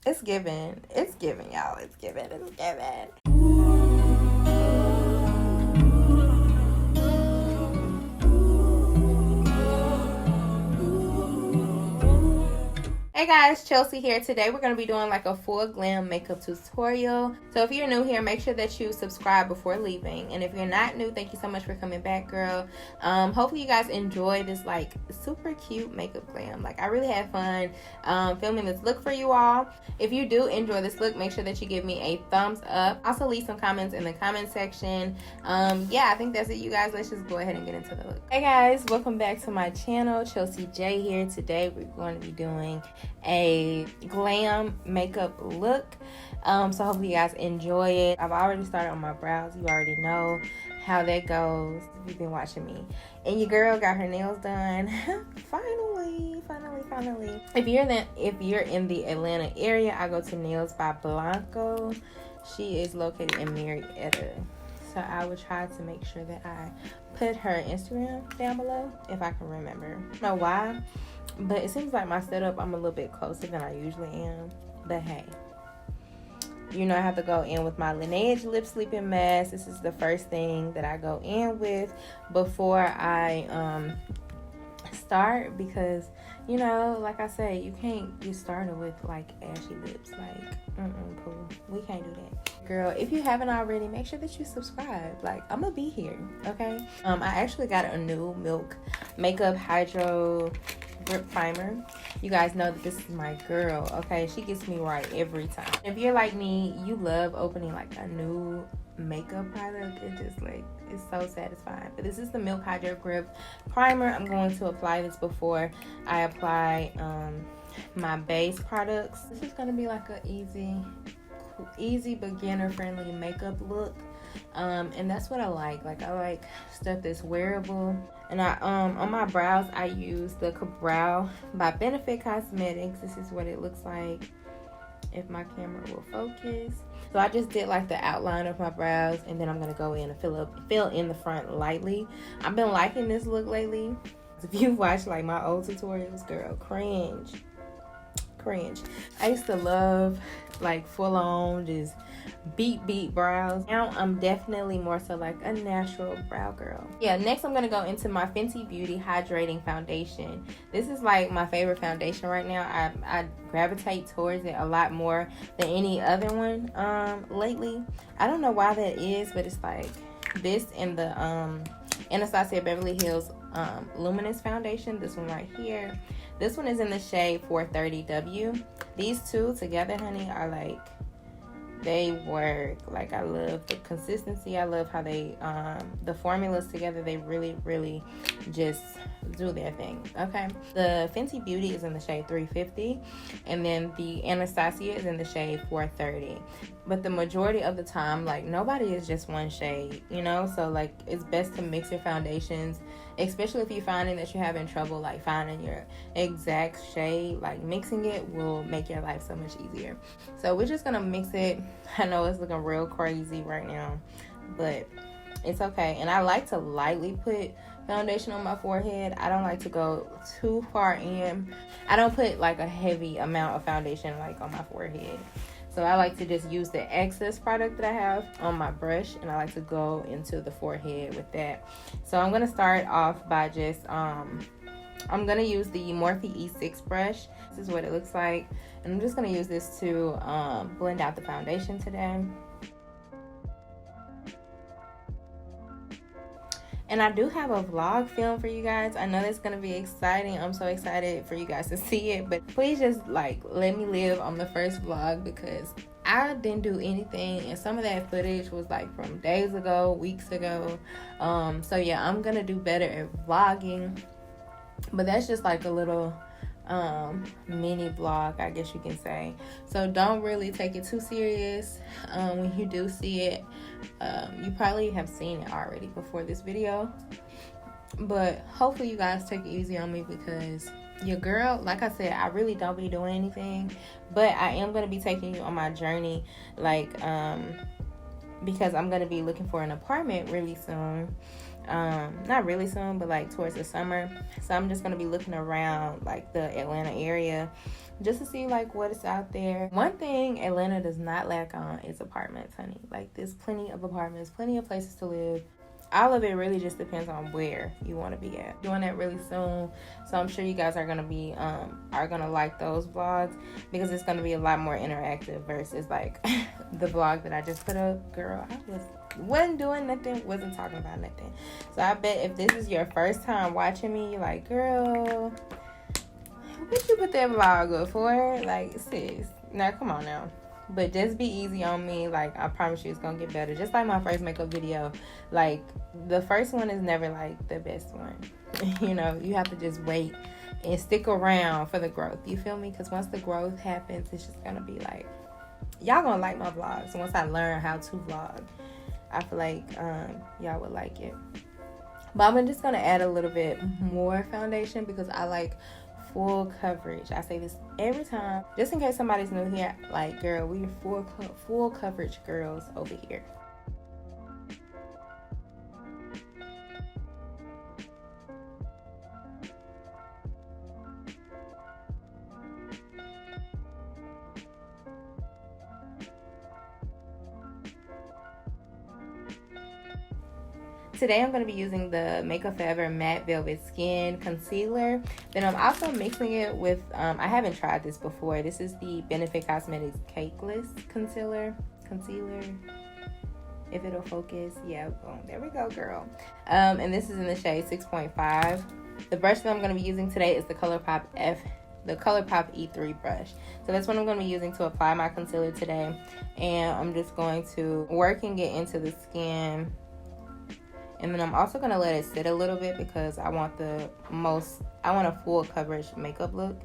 It's giving. It's giving, y'all. It's giving. It's giving. Hey guys, Chelsea here. Today we're going to be doing like a full glam makeup tutorial. So if you're new here, make sure that you subscribe before leaving. And if you're not new, thank you so much for coming back, girl. Hopefully you guys enjoy this like super cute makeup glam. Like I really had fun filming this look for you all. If you do enjoy this look, make sure that you give me a thumbs up. Also leave some comments in the comment section. Yeah, I think that's it, you guys. Let's just go ahead and get into the look. Hey guys, welcome back to my channel. Chelsiejayy here. Today we're going to be doing a glam makeup look, so hopefully you guys enjoy it. I've already started on my brows. You already know how that goes if you've been watching me. And your girl got her nails done finally. If you're in the Atlanta area, I go to Nails by Blanco. She is located in Marietta, so I will try to make sure that I put her Instagram down below if I can remember. I don't know why, but it seems like my setup, I'm a little bit closer than I usually am. But hey, you know I have to go in with my Lineage Lip Sleeping Mask. This is the first thing that I go in with before I start, because you know, like I said, you can't get started with like ashy lips. Like cool, we can't do that, girl. If you haven't already, make sure that you subscribe. Like I'm gonna be here, okay? I actually got a new Milk Makeup Hydro Grip Primer. You guys know that this is my girl, okay? She gets me right every time. If you're like me, you love opening like a new makeup product. It just like, it's so satisfying. But this is the Milk Hydro Grip Primer. I'm going to apply this before I apply my base products. This is going to be like a easy beginner friendly makeup look. And that's what I like. Like I like stuff that's wearable. And I on my brows I use the Brow by Benefit Cosmetics. This is what it looks like if my camera will focus. So I just did like the outline of my brows, and then I'm gonna go in and fill in the front lightly. I've been liking this look lately. If you've watched like my old tutorials, girl, cringe. I used to love like full on just beat brows. Now I'm definitely more so like a natural brow girl. Yeah, next I'm gonna go into my Fenty Beauty Hydrating Foundation. This is like my favorite foundation right now. I gravitate towards it a lot more than any other one lately. I don't know why that is, but it's like this and the Anastasia Beverly Hills Luminous Foundation. This one right here. This one is in the shade 430W. These two together, honey, are like, they work. Like I love the consistency. I love how they the formulas together, they really just do their thing. Okay, the Fenty Beauty is in the shade 350, and then the Anastasia is in the shade 430. But the majority of the time, like nobody is just one shade, you know? So like it's best to mix your foundations, especially if you're finding that you're having trouble like finding your exact shade. Like mixing it will make your life so much easier. So we're just gonna mix it. I know it's looking real crazy right now, but it's okay. And I like to lightly put foundation on my forehead. I don't like to go too far in. I don't put like a heavy amount of foundation like on my forehead. So I like to just use the excess product that I have on my brush, and I like to go into the forehead with that. So I'm going to start off by just, I'm going to use the Morphe E6 brush. This is what it looks like. And I'm just going to use this to blend out the foundation today. And I do have a vlog film for you guys. I know that's gonna be exciting. I'm so excited for you guys to see it. But please just like let me live on the first vlog, because I didn't do anything, and some of that footage was like from days ago, weeks ago. So yeah, I'm gonna do better at vlogging. But that's just like a little mini vlog, I guess you can say. So don't really take it too serious. When you do see it, you probably have seen it already before this video, but hopefully you guys take it easy on me, because your girl, like I said, I really don't be doing anything, but I am going to be taking you on my journey, like because I'm going to be looking for an apartment really soon. not really soon, but like towards the summer. So I'm just gonna be looking around like the Atlanta area just to see like what is out there. One thing Atlanta does not lack on is apartments, honey. Like there's plenty of apartments, plenty of places to live. All of it really just depends on where you want to be at. Doing that really soon, so I'm sure you guys are gonna like those vlogs, because it's gonna be a lot more interactive versus like the vlog that I just put up. Girl, I wasn't doing nothing, wasn't talking about nothing. So I bet if this is your first time watching me, you're like, girl, what you put that vlog up for? Like, sis, now come on now. But just be easy on me. Like, I promise you it's gonna get better. Just like my first makeup video, like the first one is never like the best one. You know, you have to just wait and stick around for the growth. You feel me? Because once the growth happens, it's just gonna be like, y'all gonna like my vlogs. Once I learn how to vlog, I feel like y'all would like it. But I'm just gonna add a little bit more foundation because I like full coverage. I say this every time, just in case somebody's new here. Like, girl, we're full coverage girls over here. Today I'm going to be using the Makeup Forever Matte Velvet Skin Concealer. Then I'm also mixing it with, I haven't tried this before. This is the Benefit Cosmetics Cakeless Concealer. If it'll focus. Yeah, boom. There we go, girl. And this is in the shade 6.5. The brush that I'm going to be using today is the ColourPop E3 brush. So that's what I'm going to be using to apply my concealer today. And I'm just going to work and get into the skin. And then I'm also going to let it sit a little bit because I want a full coverage makeup look.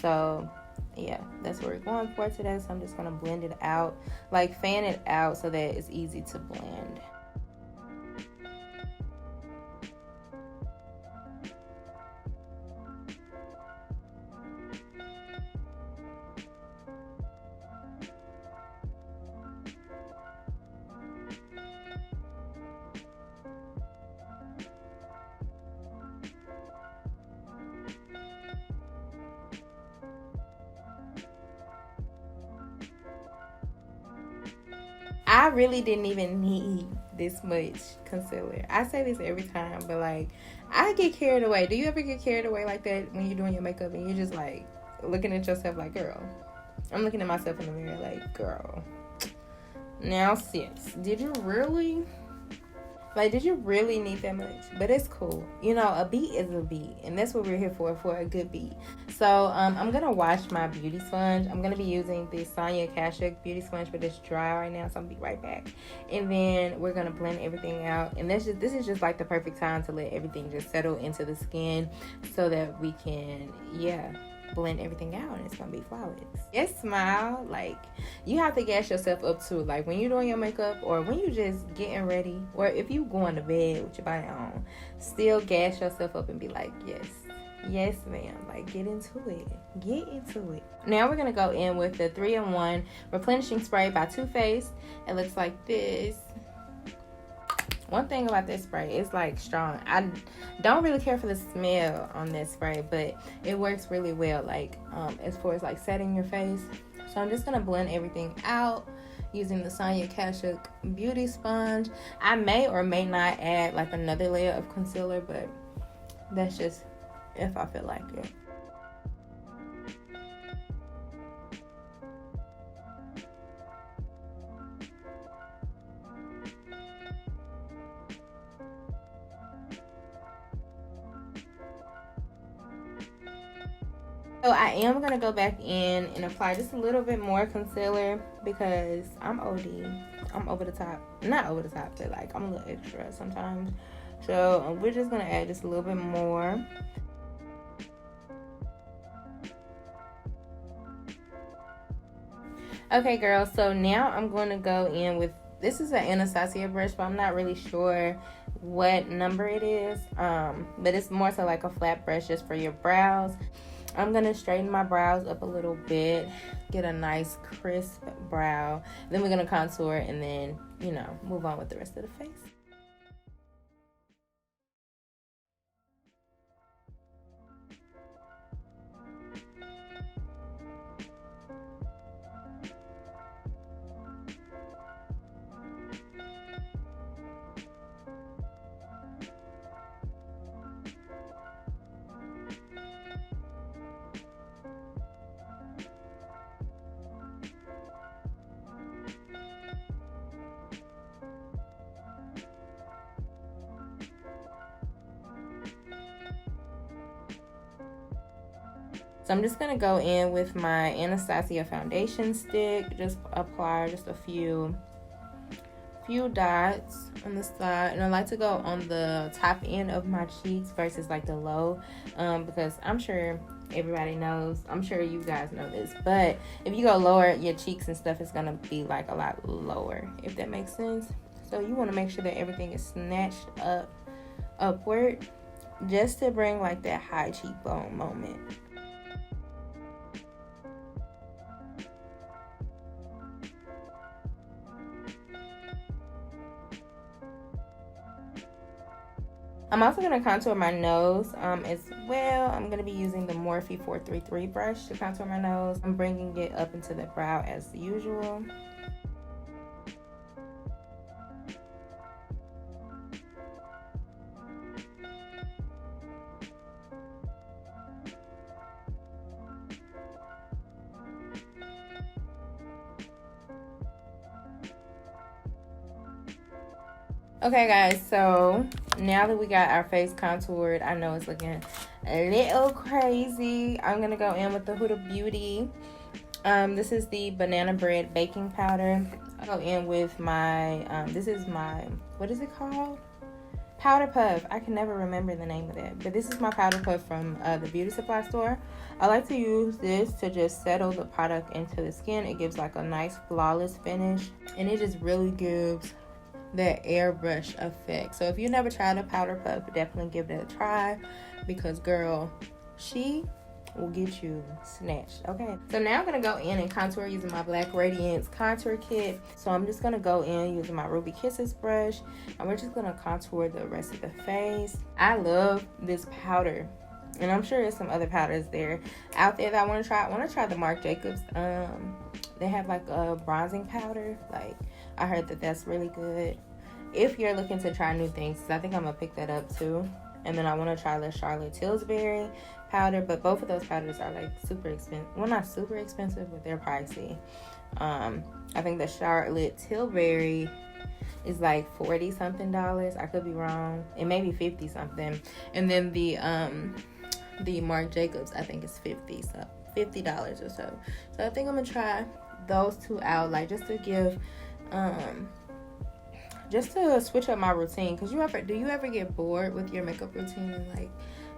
So yeah, that's what we're going for today. So I'm just going to blend it out, like fan it out so that it's easy to blend. I really didn't even need this much concealer. I say this every time, but like, I get carried away. Do you ever get carried away like that when you're doing your makeup and you're just like looking at yourself like, girl? I'm looking at myself in the mirror like, girl, now sis, did you really need that much? But it's cool. You know, a beat is a beat, and that's what we're here for a good beat. So I'm gonna wash my beauty sponge. I'm gonna be using the Sonia Kashuk beauty sponge, but it's dry right now, so I'm gonna be right back. And then we're gonna blend everything out. And this is just like the perfect time to let everything just settle into the skin so that we can, blend everything out, and it's gonna be flawless. Yes, smile. Like, you have to gas yourself up too. Like, when you're doing your makeup or when you just getting ready, or if you going to bed with your body on, still gas yourself up and be like, yes ma'am. Like, get into it. Now we're gonna go in with the 3-in-1 replenishing spray by Too Faced. It looks like this. One thing about this spray, it's like strong. I don't really care for the smell on this spray, but it works really well, like as far as like setting your face. So I'm just gonna blend everything out using the Sonia Kashuk beauty sponge. I may or may not add like another layer of concealer, but that's just if I feel like it. So I am going to go back in and apply just a little bit more concealer because I'm OD. I'm over the top. Not over the top, but like I'm a little extra sometimes. So we're just going to add just a little bit more. Okay, girls. So now I'm going to go in with, this is an Anastasia brush, but I'm not really sure what number it is. But it's more so like a flat brush just for your brows. I'm going to straighten my brows up a little bit, get a nice crisp brow. Then we're going to contour and then, move on with the rest of the face. So I'm just going to go in with my Anastasia foundation stick. Just apply just a few dots on the side, and I like to go on the top end of my cheeks versus like the low, because I'm sure everybody knows, I'm sure you guys know this, but if you go lower, your cheeks and stuff is gonna be like a lot lower, if that makes sense. So you want to make sure that everything is snatched up upward, just to bring like that high cheekbone moment. I'm also going to contour my nose as well. I'm going to be using the Morphe 433 brush to contour my nose. I'm bringing it up into the brow as usual. Okay guys, so now that we got our face contoured, I know it's looking a little crazy. I'm gonna go in with the Huda Beauty. This is the banana bread baking powder. I'll go in with my this is my, what is it called? Powder puff. I can never remember the name of that, but this is my powder puff from the beauty supply store. I like to use this to just settle the product into the skin. It gives like a nice flawless finish, and it just really gives that airbrush effect. So if you never tried a powder puff, definitely give it a try, because girl, she will get you snatched. Okay, so now I'm gonna go in and contour using my Black Radiance contour kit. So I'm just gonna go in using my Ruby Kisses brush, and we're just gonna contour the rest of the face. I love this powder, and I'm sure there's some other powders there out there that I want to try. I want to try the Marc Jacobs. They have like a bronzing powder. Like, I heard that that's really good if you're looking to try new things. I think I'm gonna pick that up too. And then I want to try the Charlotte Tilbury powder, but both of those powders are like super expensive. Well, not super expensive, but they're pricey. I think the Charlotte Tilbury is like $40 something. I could be wrong. It may be 50 something. And then the Marc Jacobs, I think is $50 or so. So I think I'm gonna try those two out, like just to give just to switch up my routine. Because do you ever get bored with your makeup routine, and like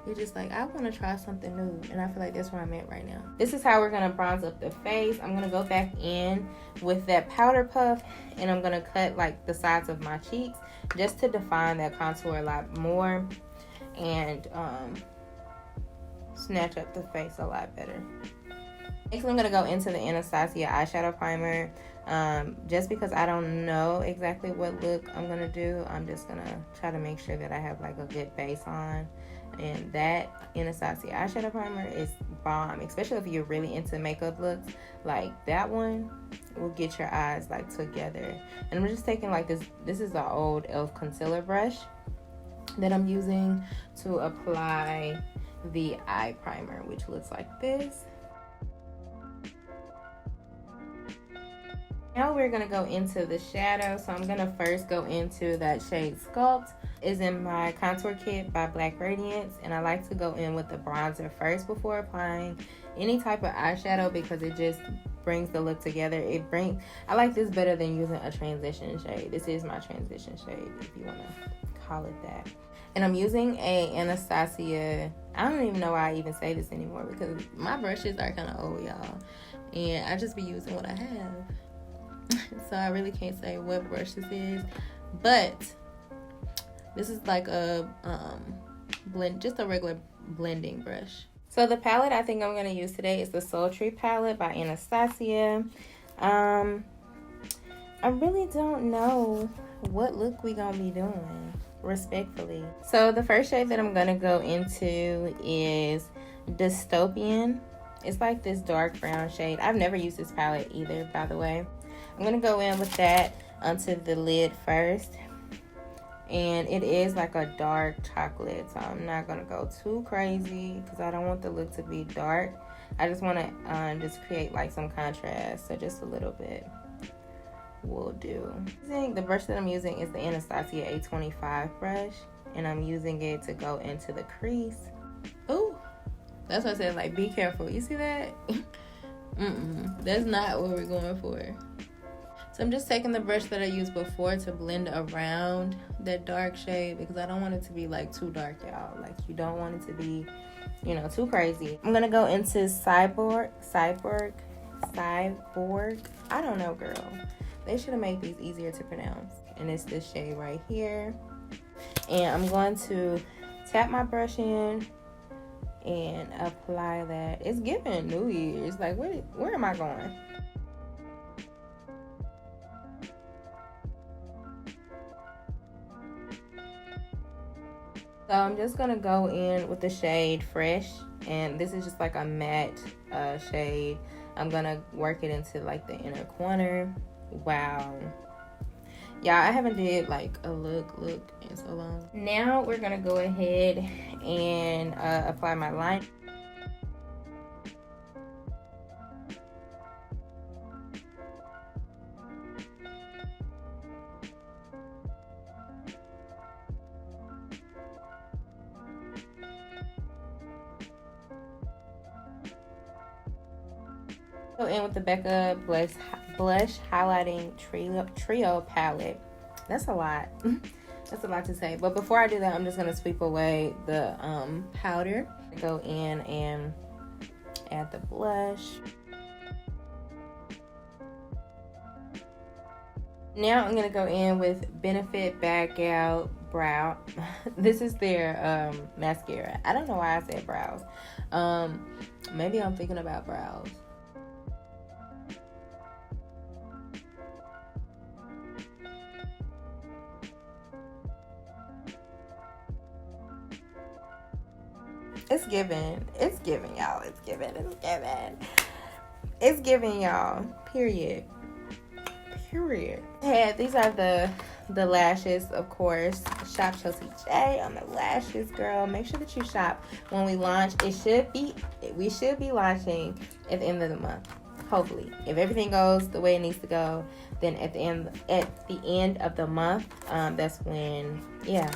you're just like, I want to try something new? And I feel like that's where I'm at right now. This is how we're gonna bronze up the face. I'm gonna go back in with that powder puff, and I'm gonna cut like the sides of my cheeks just to define that contour a lot more, and snatch up the face a lot better. Next, I'm gonna go into the Anastasia eyeshadow primer. Just because I don't know exactly what look I'm gonna do, I'm just gonna try to make sure that I have like a good base on. And that Anastasia eyeshadow primer is bomb, especially if you're really into makeup looks. Like, that one will get your eyes like together. And I'm just taking like this is the old e.l.f. concealer brush that I'm using to apply the eye primer, which looks like this. Now we're gonna go into the shadow. So I'm gonna first go into that shade Sculpt. It's in my contour kit by Black Radiance, and I like to go in with the bronzer first before applying any type of eyeshadow, because it just brings the look together. I like this better than using a transition shade. This is my transition shade, if you want to call it that. And I'm using a Anastasia. I don't even know why I even say this anymore, because my brushes are kind of old, y'all, and I just be using what I have. So I really can't say what brush this is, but this is like a just a regular blending brush. So the palette I think I'm going to use today is the Sultry palette by Anastasia. I really don't know what look we gonna be doing, respectfully. So the first shade that I'm gonna go into is Dystopian. It's like this dark brown shade. I've never used this palette either, by the way. I'm gonna go in with that onto the lid first, and it is like a dark chocolate, so I'm not gonna go too crazy because I don't want the look to be dark. I just want to just create like some contrast, so just a little bit will do. The brush that I'm using is the Anastasia A25 brush, and I'm using it to go into the crease. Ooh, That's why I said, like, be careful. You see that? That's not what we're going for. So I'm just taking the brush that I used before to blend around that dark shade, because I don't want it to be, like, too dark, y'all. Like, you don't want it to be, you know, too crazy. I'm going to go into Cyborg. I don't know, girl. They should have made these easier to pronounce. And it's this shade right here. And I'm going to tap my brush in and apply that. It's giving New Year's. Like, where am I going? So I'm just gonna go in with the shade Fresh, and this is just like a matte shade. I'm gonna work it into like the inner corner. Wow. Yeah, I haven't did like a look in so long. Now we're gonna go ahead and apply my line. Go in with the Becca Blush Highlighting Trio Palette. That's a lot. That's a lot to say. But before I do that, I'm just going to sweep away the powder. Go in and add the blush. Now I'm going to go in with Benefit Back Out Brow. This is their mascara. I don't know why I said brows. Maybe I'm thinking about brows. It's giving. It's giving, y'all. It's giving. It's giving. It's giving, y'all. Period. Yeah, these are the lashes, of course. Shop Chelsiejayy on the lashes, girl. Make sure that you shop when we launch. We should be launching at the end of the month. Hopefully. If everything goes the way it needs to go, then at the end of the month, that's when, yeah,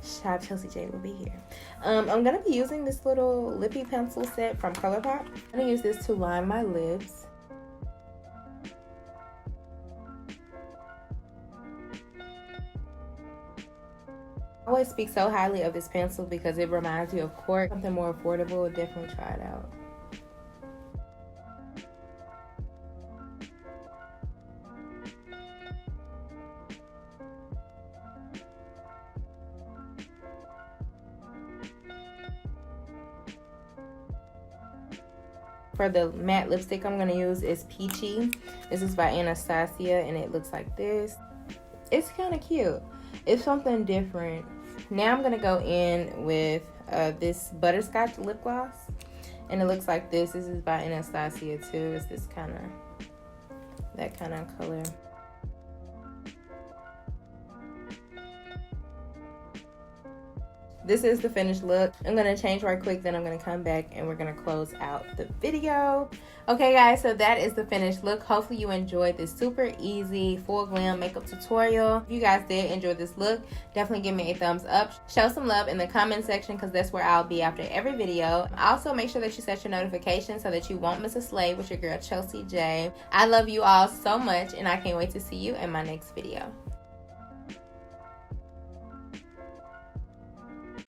Shop Chelsiejayy will be here. I'm going to be using this little lippy pencil set from ColourPop. I'm going to use this to line my lips. I always speak so highly of this pencil because it reminds you of Cork. Something more affordable, definitely try it out. For the matte lipstick I'm going to use is Peachy. This is by Anastasia, and it looks like this. It's kind of cute. It's something different. Now I'm going to go in with this Butterscotch lip gloss, and it looks like this. This is by Anastasia too. It's this kind of, that kind of color. This is the finished look. I'm going to change right quick, then I'm going to come back and we're going to close out the video. Okay, guys, so that is the finished look. Hopefully you enjoyed this super easy full glam makeup tutorial. If you guys did enjoy this look, definitely give me a thumbs up. Show some love in the comment section because that's where I'll be after every video. Also, make sure that you set your notifications so that you won't miss a slay with your girl Chelsiejayy. I love you all so much, and I can't wait to see you in my next video.